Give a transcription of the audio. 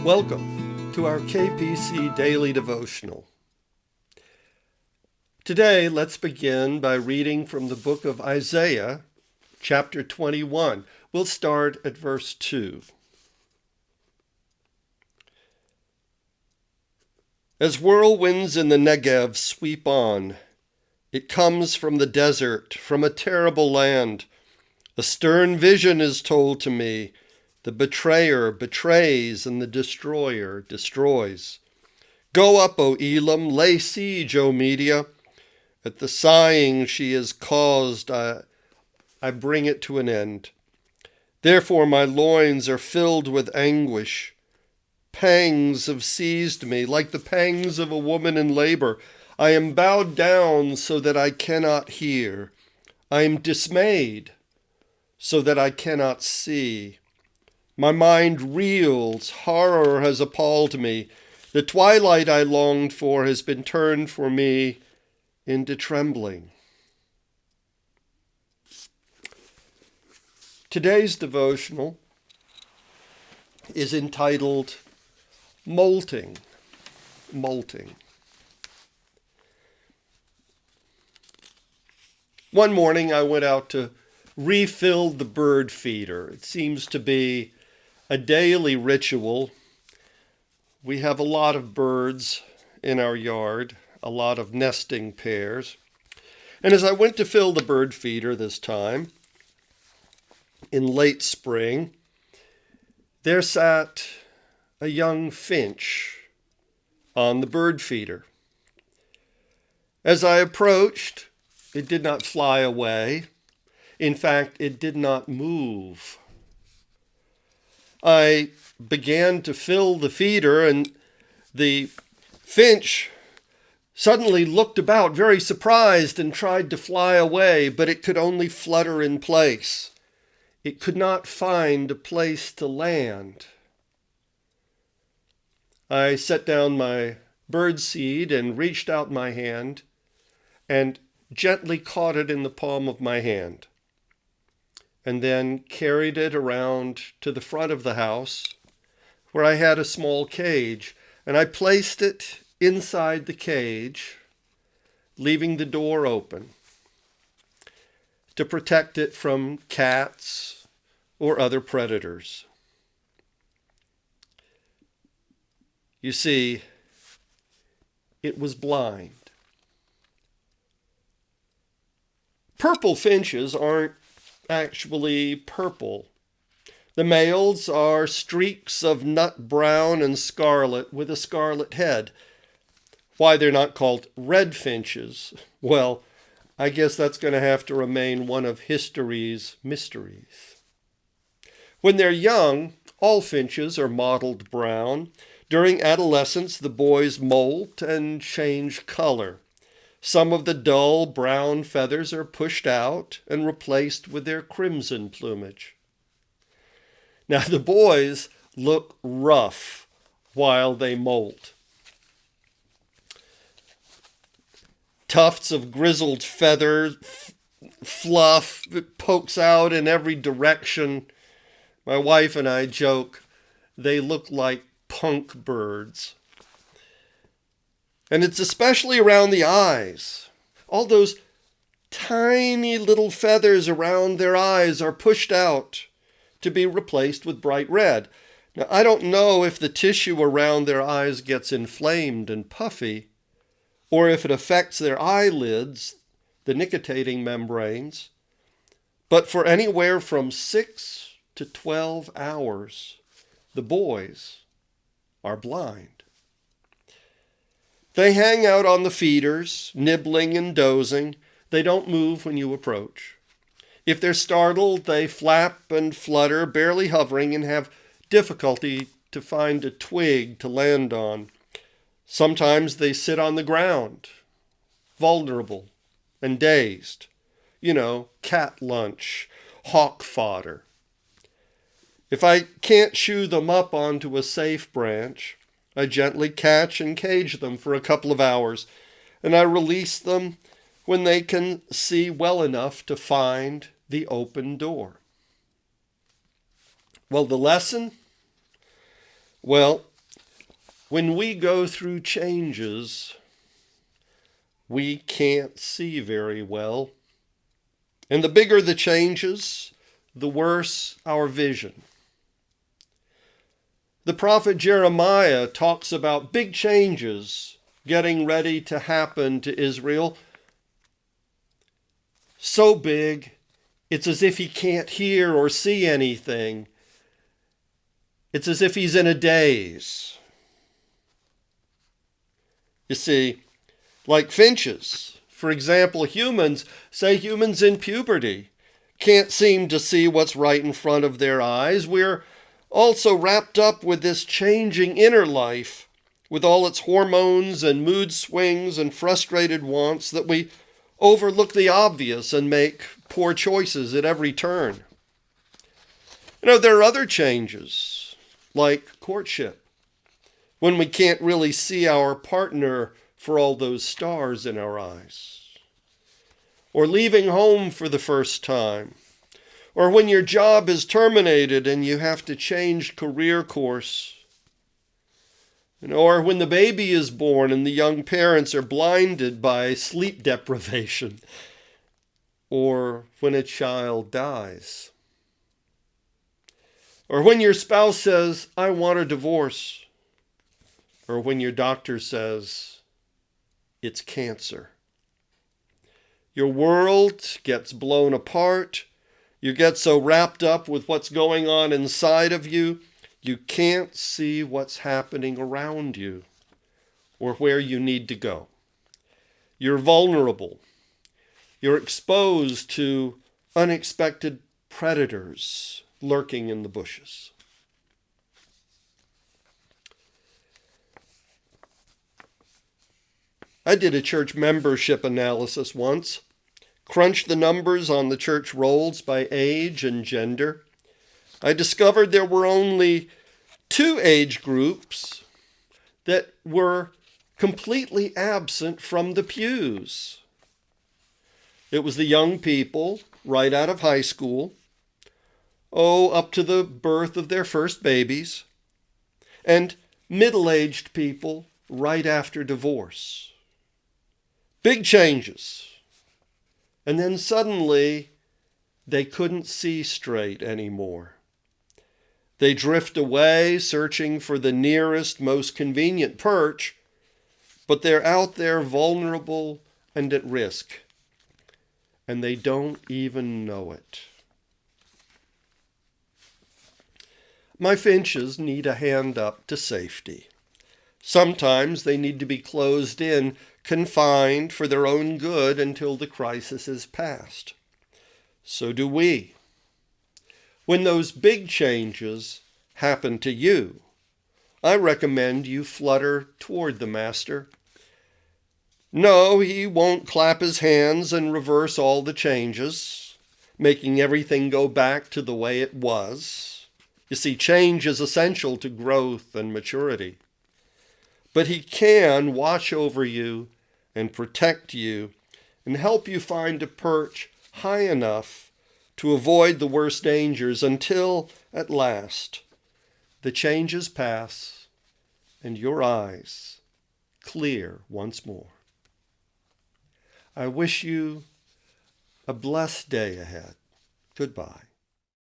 Welcome to our KPC Daily Devotional. Today, let's begin by reading from the book of Isaiah, chapter 21. We'll start at verse 2. As whirlwinds in the Negev sweep on, it comes from the desert, from a terrible land. A stern vision is told to me. The betrayer betrays, and the destroyer destroys. Go up, O Elam, lay siege, O Media. At the sighing she has caused, I bring it to an end. Therefore my loins are filled with anguish. Pangs have seized me, like the pangs of a woman in labor. I am bowed down so that I cannot hear. I am dismayed so that I cannot see. My mind reels, horror has appalled me. The twilight I longed for has been turned for me into trembling. Today's devotional is entitled Molting. Molting. One morning I went out to refill the bird feeder. It seems to be a daily ritual. We have a lot of birds in our yard, a lot of nesting pairs. And as I went to fill the bird feeder this time, in late spring, there sat a young finch on the bird feeder. As I approached, it did not fly away. In fact, it did not move. I began to fill the feeder, and the finch suddenly looked about, very surprised, and tried to fly away, but it could only flutter in place. It could not find a place to land. I set down my bird seed and reached out my hand and gently caught it in the palm of my hand, and then carried it around to the front of the house where I had a small cage, and I placed it inside the cage, leaving the door open to protect it from cats or other predators. You see, it was blind. Purple finches aren't actually purple. The males are streaks of nut brown and scarlet with a scarlet head. Why they're not called red finches, well, I guess that's going to have to remain one of history's mysteries. When they're young, all finches are mottled brown. During adolescence, the boys molt and change color. Some of the dull brown feathers are pushed out and replaced with their crimson plumage. Now, the boys look rough while they molt. Tufts of grizzled feather fluff pokes out in every direction. My wife and I joke they look like punk birds. And it's especially around the eyes. All those tiny little feathers around their eyes are pushed out to be replaced with bright red. Now, I don't know if the tissue around their eyes gets inflamed and puffy, or if it affects their eyelids, the nictitating membranes, but for anywhere from 6 to 12 hours, the boys are blind. They hang out on the feeders, nibbling and dozing. They don't move when you approach. If they're startled, they flap and flutter, barely hovering, and have difficulty to find a twig to land on. Sometimes they sit on the ground, vulnerable and dazed. Cat lunch, hawk fodder. If I can't shoo them up onto a safe branch, I gently catch and cage them for a couple of hours, and I release them when they can see well enough to find the open door. Well, the lesson? Well, When we go through changes, we can't see very well. And the bigger the changes, the worse our vision. The prophet Jeremiah talks about big changes getting ready to happen to Israel. So big, it's as if he can't hear or see anything. It's as if he's in a daze. You see, like finches, for example, humans in puberty can't seem to see what's right in front of their eyes. We're also wrapped up with this changing inner life, with all its hormones and mood swings and frustrated wants, that we overlook the obvious and make poor choices at every turn. There are other changes, like courtship, when we can't really see our partner for all those stars in our eyes. Or leaving home for the first time. Or when your job is terminated and you have to change career course. Or when the baby is born and the young parents are blinded by sleep deprivation. Or when a child dies. Or when your spouse says, "I want a divorce." Or when your doctor says, "It's cancer." Your world gets blown apart. You get so wrapped up with what's going on inside of you, you can't see what's happening around you or where you need to go. You're vulnerable. You're exposed to unexpected predators lurking in the bushes. I did a church membership analysis once, crunched the numbers on the church rolls by age and gender. I discovered there were only 2 age groups that were completely absent from the pews. It was the young people right out of high school, up to the birth of their first babies, and middle-aged people right after divorce. Big changes. And then suddenly, they couldn't see straight anymore. They drift away, searching for the nearest, most convenient perch, but they're out there vulnerable and at risk, and they don't even know it. My finches need a hand up to safety. Sometimes they need to be closed in, confined for their own good until the crisis is past. So do we. When those big changes happen to you, I recommend you flutter toward the Master. No, he won't clap his hands and reverse all the changes, making everything go back to the way it was. You see, change is essential to growth and maturity. But he can watch over you and protect you and help you find a perch high enough to avoid the worst dangers until, at last, the changes pass and your eyes clear once more. I wish you a blessed day ahead. Goodbye.